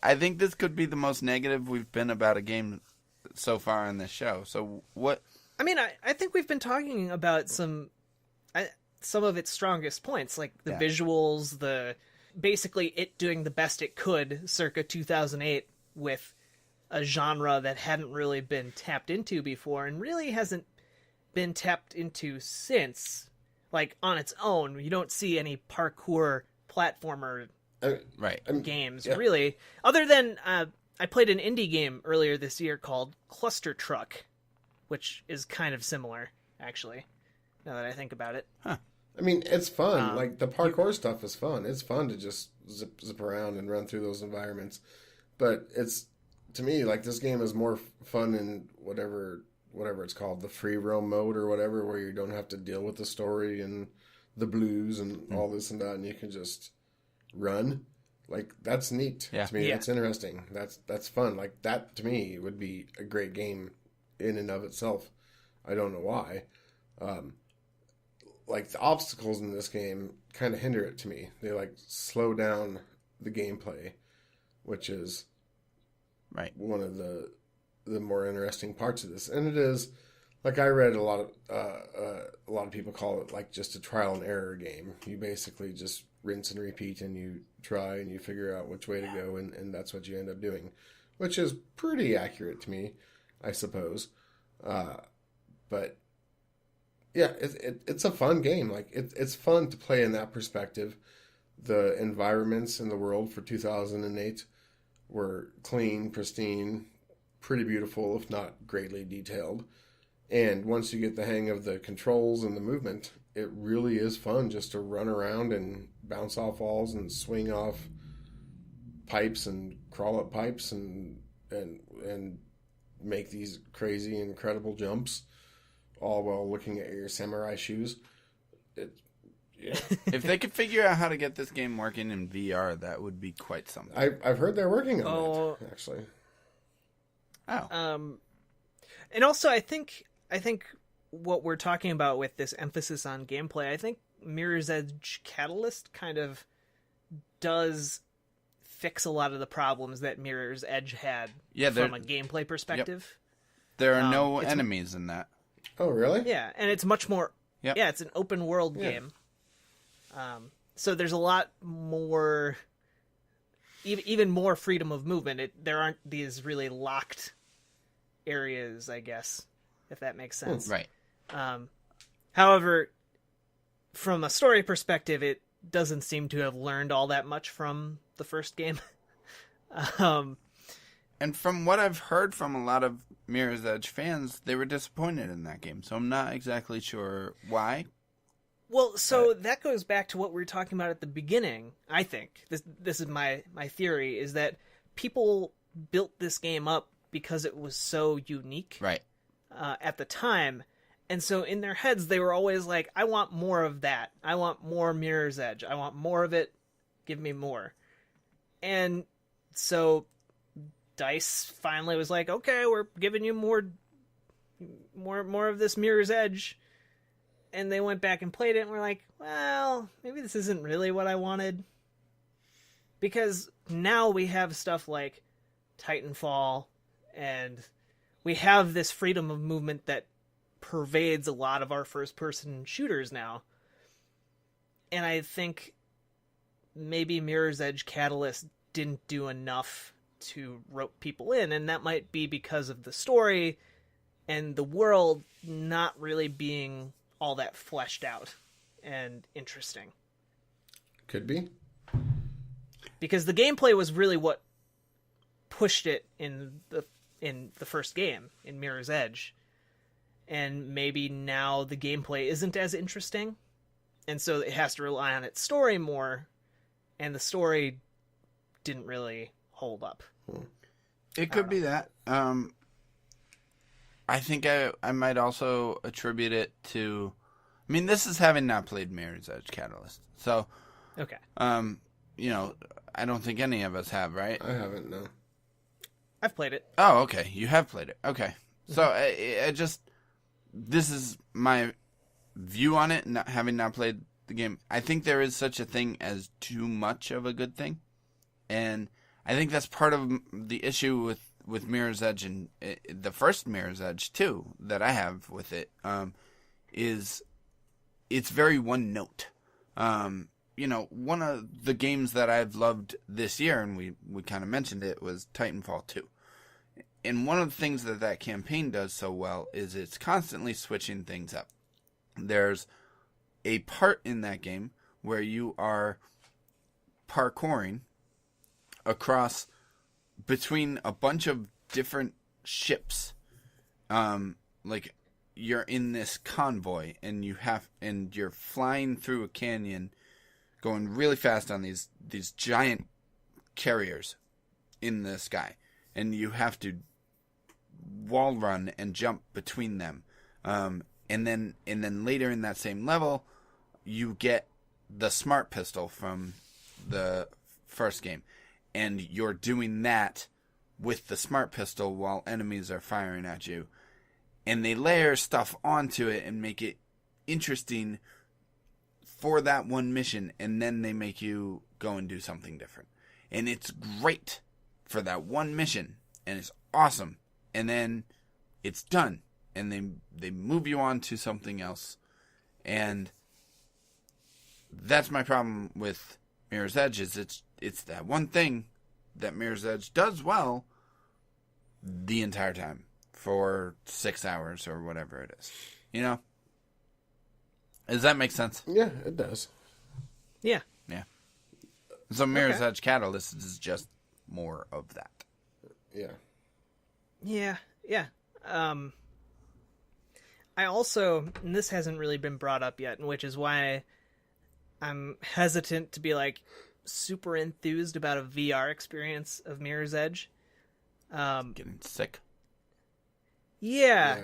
I think this could be the most negative we've been about a game so far in this show. So, what... I mean, I think we've been talking about some of its strongest points, like the visuals, basically it doing the best it could circa 2008 with a genre that hadn't really been tapped into before and really hasn't been tapped into since. Like, on its own, you don't see any parkour platformer games, really. Other than, I played an indie game earlier this year called Cluster Truck, which is kind of similar, actually, now that I think about it. Huh. I mean, it's fun. Like, the parkour stuff is fun. It's fun to just zip around and run through those environments. But it's, to me, like, this game is more fun in whatever it's called, the free roam mode or whatever, where you don't have to deal with the story and the blues and all this and that, and you can just run. Like, that's neat to me. That's interesting. That's fun. Like, that, to me, would be a great game in and of itself. I don't know why. Like, the obstacles in this game kind of hinder it to me. They, like, slow down the gameplay, which is one of the more interesting parts of this. And it is, like, I read a lot of people call it, like, just a trial and error game. You basically just rinse and repeat, and you try and you figure out which way to go, and that's what you end up doing, which is pretty accurate to me, I suppose. But yeah, it's a fun game. Like, it's fun to play in that perspective. The environments in the world for 2008 were clean, pristine, pretty beautiful, if not greatly detailed. And once you get the hang of the controls and the movement, it really is fun just to run around and bounce off walls and swing off pipes and crawl up pipes and make these crazy, incredible jumps, all while looking at your samurai shoes. If they could figure out how to get this game working in VR, that would be quite something. I've heard they're working on that, actually. Oh. And also, I think what we're talking about with this emphasis on gameplay, I think Mirror's Edge Catalyst kind of does fix a lot of the problems that Mirror's Edge had from a gameplay perspective. Yep. There are no enemies in that. Oh, really? Yeah, and it's much more... Yep. Yeah, it's an open world game. So there's a lot more... Even more freedom of movement. There aren't these really locked areas, I guess, if that makes sense. Right. However, from a story perspective, it doesn't seem to have learned all that much from the first game. And from what I've heard from a lot of Mirror's Edge fans, they were disappointed in that game. So I'm not exactly sure why. Well, so that goes back to what we were talking about at the beginning, I think. This is my theory, is that people built this game up because it was so unique at the time. And so in their heads, they were always like, I want more of that. I want more Mirror's Edge. I want more of it. Give me more. And so DICE finally was like, okay, we're giving you more of this Mirror's Edge. And they went back and played it and were like, well, maybe this isn't really what I wanted. Because now we have stuff like Titanfall, and we have this freedom of movement that pervades a lot of our first-person shooters now. And I think maybe Mirror's Edge Catalyst didn't do enough to rope people in, and that might be because of the story and the world not really being all that fleshed out and interesting. Could be. Because the gameplay was really what pushed it in the first game, in Mirror's Edge. And maybe now the gameplay isn't as interesting, and so it has to rely on its story more, and the story didn't really hold up. It could be that. I think I might also attribute it to... I mean, this is having not played Mirror's Edge Catalyst. So, Okay. you know, I don't think any of us have, right? I haven't, no. I've played it. Oh, okay. You have played it. Okay. So, I just... This is my view on it, not having not played the game. I think there is such a thing as too much of a good thing. And I think that's part of the issue with Mirror's Edge, and the first Mirror's Edge, too, that I have with it, is it's very one note. You know, one of the games that I've loved this year, and we kind of mentioned it, was Titanfall 2. And one of the things that campaign does so well is it's constantly switching things up. There's a part in that game where you are parkouring across between a bunch of different ships. Like you're in this convoy and you're flying through a canyon, going really fast on these giant carriers in the sky, and you have to wall run and jump between them. And then later in that same level, you get the smart pistol from the first game, and you're doing that with the smart pistol while enemies are firing at you. And they layer stuff onto it and make it interesting for that one mission, and then they make you go and do something different. And it's great for that one mission, and it's awesome. And then it's done, and they move you on to something else. And that's my problem with Mirror's Edge, is it's that one thing that Mirror's Edge does well the entire time for 6 hours or whatever it is. You know? Does that make sense? Yeah, it does. Yeah. Yeah. So Mirror's Edge Catalyst is just more of that. Yeah. Yeah. I also, and this hasn't really been brought up yet, which is why I'm hesitant to be like super enthused about a VR experience of Mirror's Edge. Getting sick. Yeah,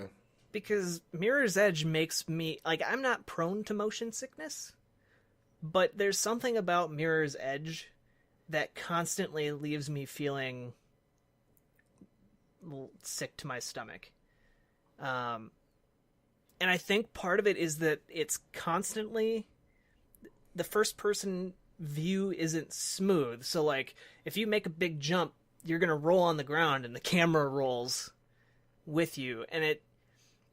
because Mirror's Edge makes me, like, I'm not prone to motion sickness, but there's something about Mirror's Edge that constantly leaves me feeling sick to my stomach. And I think part of it is that it's constantly, the first person view isn't smooth. So like if you make a big jump, you're going to roll on the ground and the camera rolls with you. And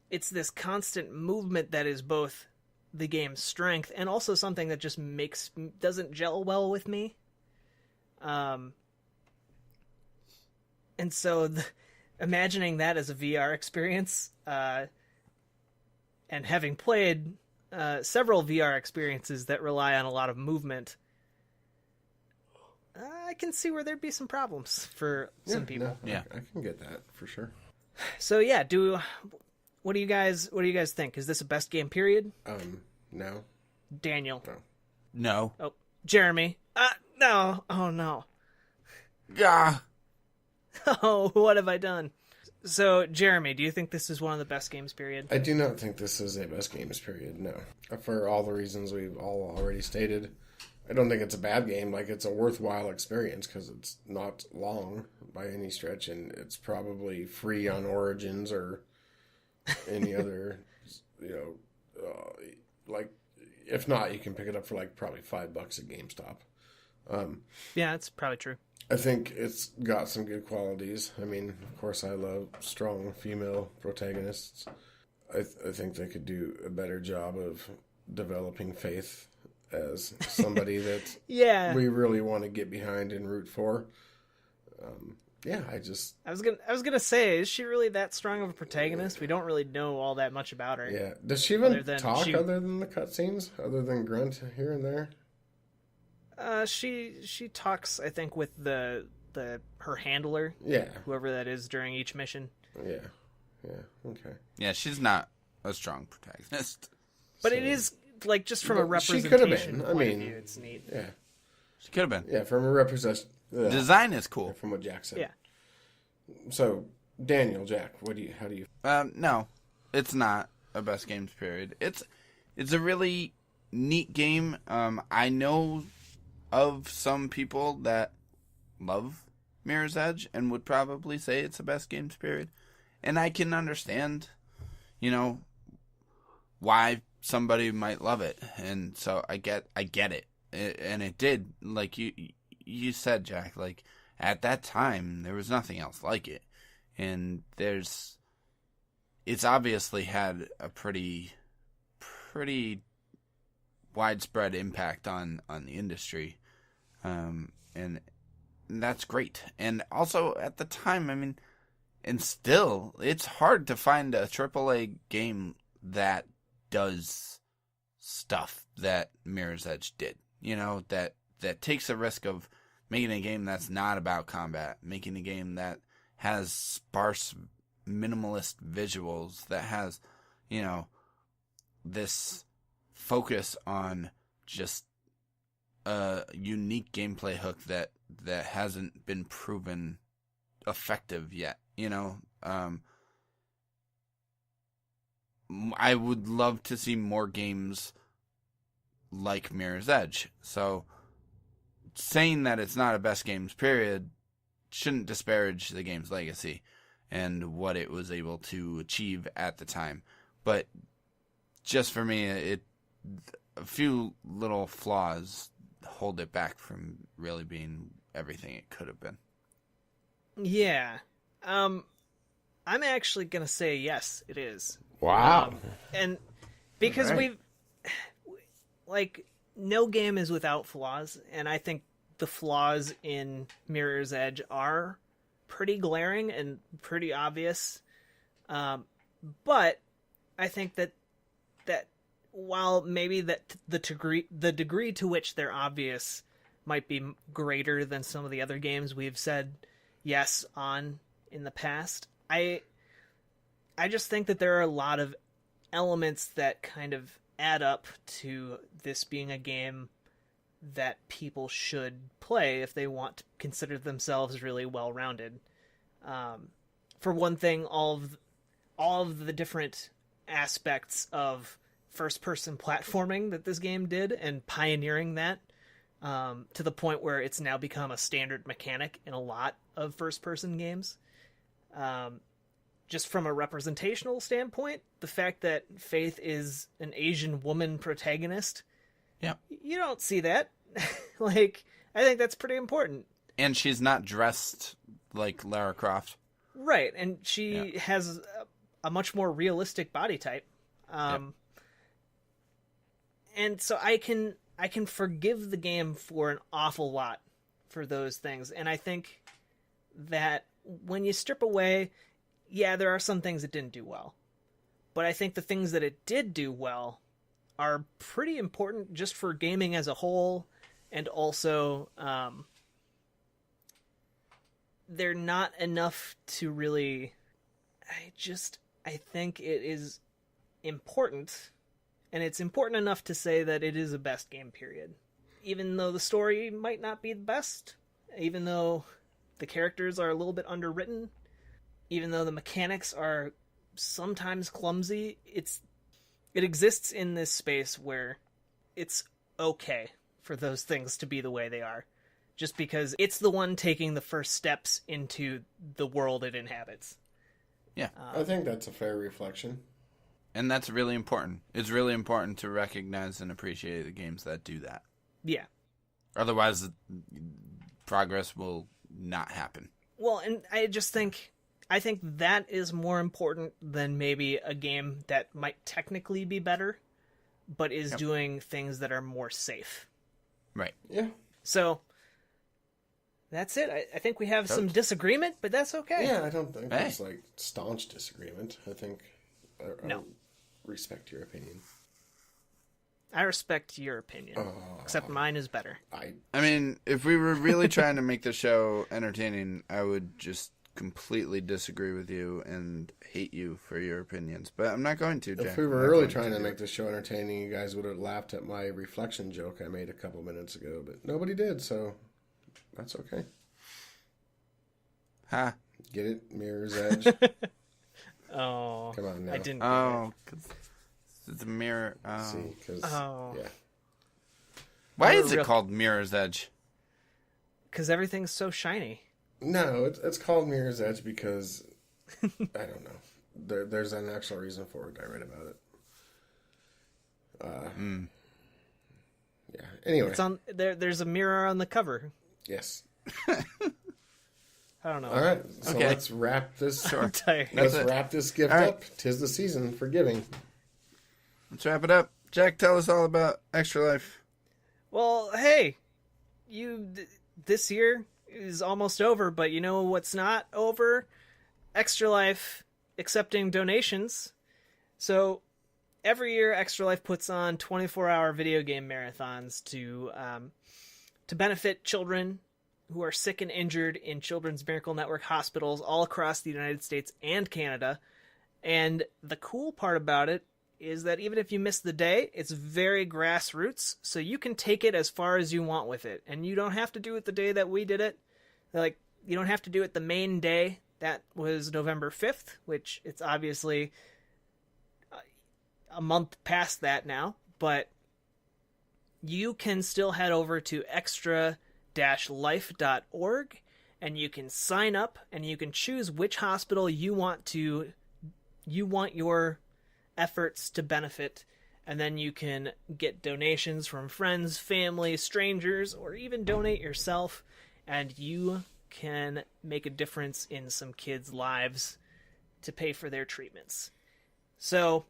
it's this constant movement that is both the game's strength and also something that just doesn't gel well with me. And so imagining that as a VR experience, and having played several VR experiences that rely on a lot of movement, I can see where there'd be some problems for some people. No, I can get that for sure. So yeah, what do you guys think? Is this a best game period? No. Daniel. No. Oh, Jeremy. No. Oh no. Yeah. Oh, what have I done? So, Jeremy, do you think this is one of the best games period? I do not think this is a best games period, no. For all the reasons we've all already stated. I don't think it's a bad game. Like, it's a worthwhile experience because it's not long by any stretch, and it's probably free on Origins or any other, like, if not, you can pick it up for like probably $5 at GameStop. Yeah, that's probably true. I think it's got some good qualities. I mean, of course, I love strong female protagonists. I think they could do a better job of developing faith as somebody that Yeah. we really want to get behind and root for. I was gonna say, is she really that strong of a protagonist? We don't really know all that much about her. Yeah. Does she even Other than talk other than the cutscenes? Other than grunt here and there? She talks, I think, with her handler. Yeah. Whoever that is during each mission. Yeah. Yeah. Okay. Yeah, she's not a strong protagonist. But So- it is, like, just from a But she representation could have been. I point of mean- view, it's neat. Yeah. She could have been. Yeah. From a representation. Design is cool. From what Jack said. Yeah. So, Daniel, Jack, how do you? No, it's not a best games period. It's a really neat game. I know of some people that love Mirror's Edge and would probably say it's the best games period, and I can understand, why somebody might love it, and so I get it, and it did, like you said, Jack, like. At that time, there was nothing else like it. And it's obviously had a pretty widespread impact on the industry. And that's great. And also, at the time, I mean, and still, it's hard to find a AAA game that does stuff that Mirror's Edge did. That takes a risk of making a game that's not about combat, making a game that has sparse, minimalist visuals, that has, this focus on just a unique gameplay hook that hasn't been proven effective yet. I would love to see more games like Mirror's Edge. So, saying that it's not a best games period shouldn't disparage the game's legacy and what it was able to achieve at the time. But just for me, a few little flaws hold it back from really being everything it could have been. Yeah. I'm actually going to say yes, it is. Wow. And because Right. no game is without flaws, and I think the flaws in Mirror's Edge are pretty glaring and pretty obvious. But I think that while maybe that the degree to which they're obvious might be greater than some of the other games we've said yes on in the past, I just think that there are a lot of elements that kind of add up to this being a game that people should play if they want to consider themselves really well-rounded. For one thing, all of the different aspects of first-person platforming that this game did, and pioneering that to the point where it's now become a standard mechanic in a lot of first-person games. Just from a representational standpoint, the fact that Faith is an Asian woman protagonist, Yeah. you don't see that. I think that's pretty important. And she's not dressed like Lara Croft. Right, and she has a much more realistic body type. And so I can forgive the game for an awful lot for those things. And I think that when you strip away, yeah, there are some things it didn't do well. But I think the things that it did do well are pretty important just for gaming as a whole, and also they're not enough to really... I think it is important, and it's important enough to say that it is a best game period. Even though the story might not be the best, even though the characters are a little bit underwritten, even though the mechanics are sometimes clumsy, it exists in this space where it's okay for those things to be the way they are, just because it's the one taking the first steps into the world it inhabits. Yeah. I think that's a fair reflection. And that's really important. It's really important to recognize and appreciate the games that do that. Yeah. Otherwise, progress will not happen. Well, and I think that is more important than maybe a game that might technically be better, but is doing things that are more safe. Right. Yeah. So that's it. I think we have some disagreement, but that's okay. Yeah, I don't think there's like staunch disagreement. I think I respect your opinion. I respect your opinion, except mine is better. I mean, if we were really trying to make the show entertaining, I would just completely disagree with you and hate you for your opinions. But I'm not going to, Jack. If we were really trying to make the show entertaining, you guys would have laughed at my reflection joke I made a couple minutes ago, but nobody did, so that's okay. Huh? Get it? Mirror's Edge? Oh. Come on now. I didn't. Oh, because it's a mirror. Oh. See, because, yeah. Why is it called Mirror's Edge? Because everything's so shiny. No, it's called Mirror's Edge because, I don't know. There's an actual reason for it. I read about it. Yeah. Anyway. It's on there's a mirror on the cover. Yes. I don't know. All right. So let's wrap this. I'm tired. Let's wrap this gift up. 'Tis the season for giving. Let's wrap it up. Jack, tell us all about Extra Life. Well, hey, this year is almost over, but you know what's not over? Extra Life accepting donations. So every year, Extra Life puts on 24-hour video game marathons to benefit children who are sick and injured in Children's Miracle Network hospitals all across the United States and Canada. And the cool part about it is that even if you miss the day, it's very grassroots, so you can take it as far as you want with it. And you don't have to do it the day that we did it. Like, you don't have to do it the main day. That was November 5th, which it's obviously a month past that now. But you can still head over to extra-life.org, and you can sign up, and you can choose which hospital you want your efforts to benefit, and then you can get donations from friends, family, strangers, or even donate yourself, and you can make a difference in some kids' lives to pay for their treatments. So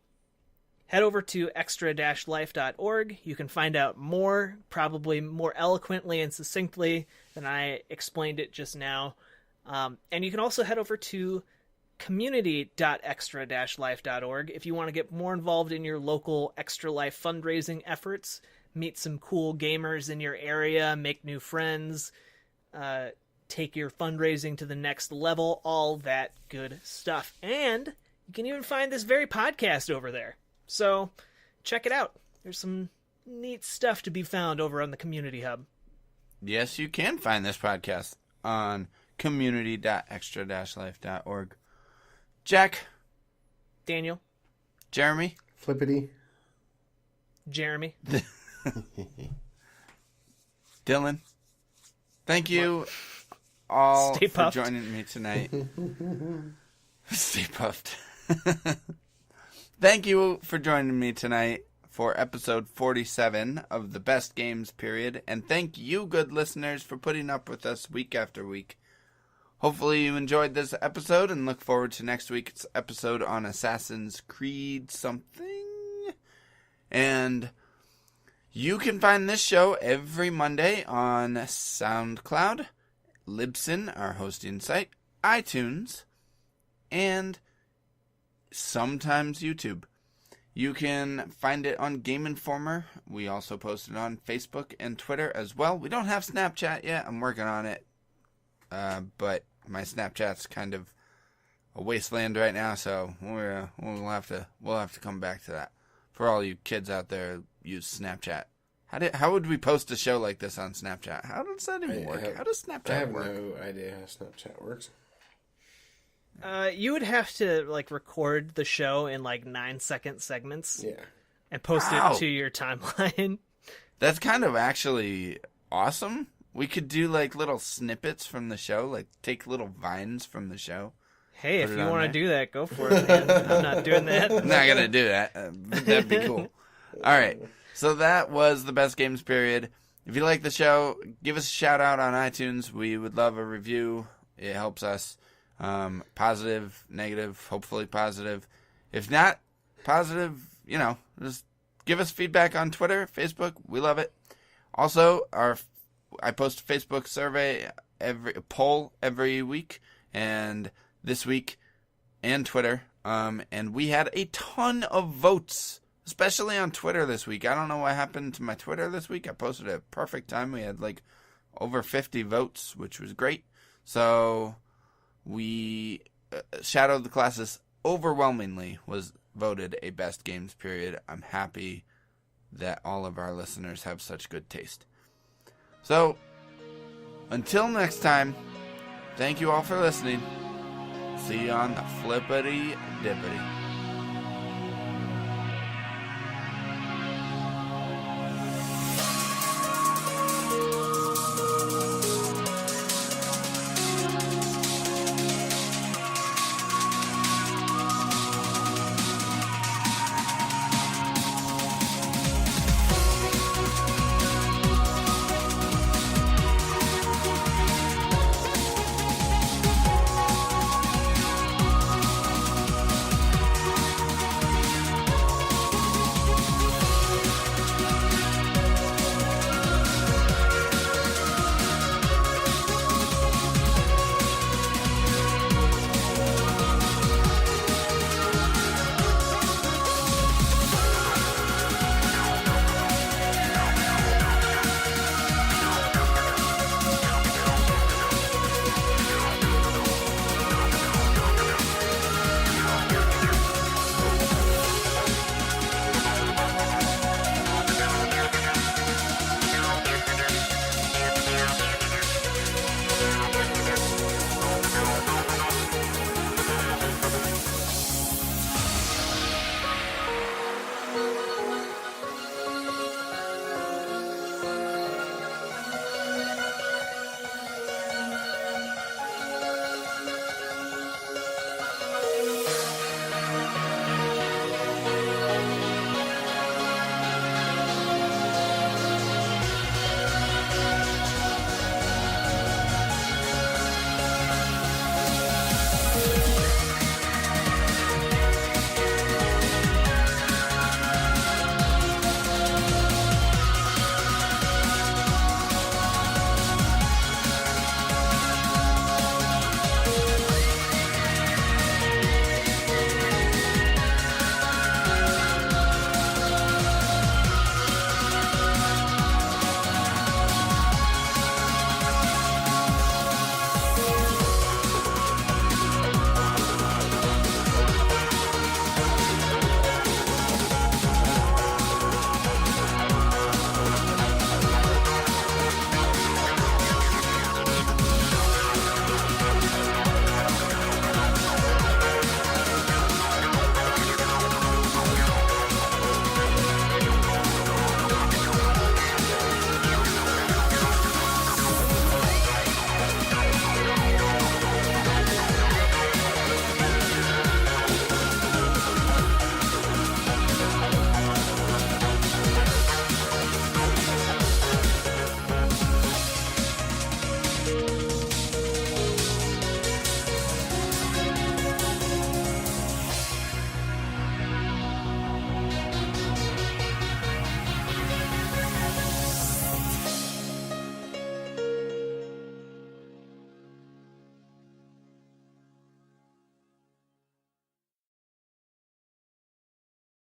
head over to extra-life.org. You can find out more, probably more eloquently and succinctly than I explained it just now. And you can also head over to community.extra-life.org if you want to get more involved in your local Extra Life fundraising efforts, meet some cool gamers in your area, make new friends, take your fundraising to the next level, all that good stuff. And you can even find this very podcast over there. So check it out. There's some neat stuff to be found over on the Community Hub. Yes, you can find this podcast on community.extra-life.org. Jack. Daniel. Jeremy. Flippity. Jeremy. Dylan. Thank you all Stay for puffed. joining me tonight. Stay puffed. Thank you for joining me tonight for episode 47 of the Best Games Period. And thank you, good listeners, for putting up with us week after week. Hopefully you enjoyed this episode and look forward to next week's episode on Assassin's Creed something. And you can find this show every Monday on SoundCloud, Libsyn, our hosting site, iTunes, and sometimes YouTube. You can find it on Game Informer. We also post it on Facebook and Twitter as well. We don't have Snapchat yet. I'm working on it. But my Snapchat's kind of a wasteland right now, so we'll have to come back to that. For all you kids out there who use Snapchat, how would we post a show like this on Snapchat? How does that even work? How does Snapchat work? I have no idea how Snapchat works. You would have to record the show in 9-second segments. Yeah. And post it to your timeline. That's kind of actually awesome. We could do little snippets from the show, take little vines from the show. Hey, if you want to do that, go for it, man. I'm not doing that. I'm not going to do that. But that'd be cool. All right. So that was the Best Games Period. If you like the show, give us a shout out on iTunes. We would love a review. It helps us. Positive, negative, hopefully positive. If not positive, just give us feedback on Twitter, Facebook. We love it. Also, I post a Facebook survey poll every week, and this week, and Twitter. And we had a ton of votes, especially on Twitter this week. I don't know what happened to my Twitter this week. I posted at a perfect time. We had like over 50 votes, which was great. So we Shadow of the Colossus overwhelmingly was voted a best games period. I'm happy that all of our listeners have such good taste. So until next time, thank you all for listening. See you on the flippity dippity.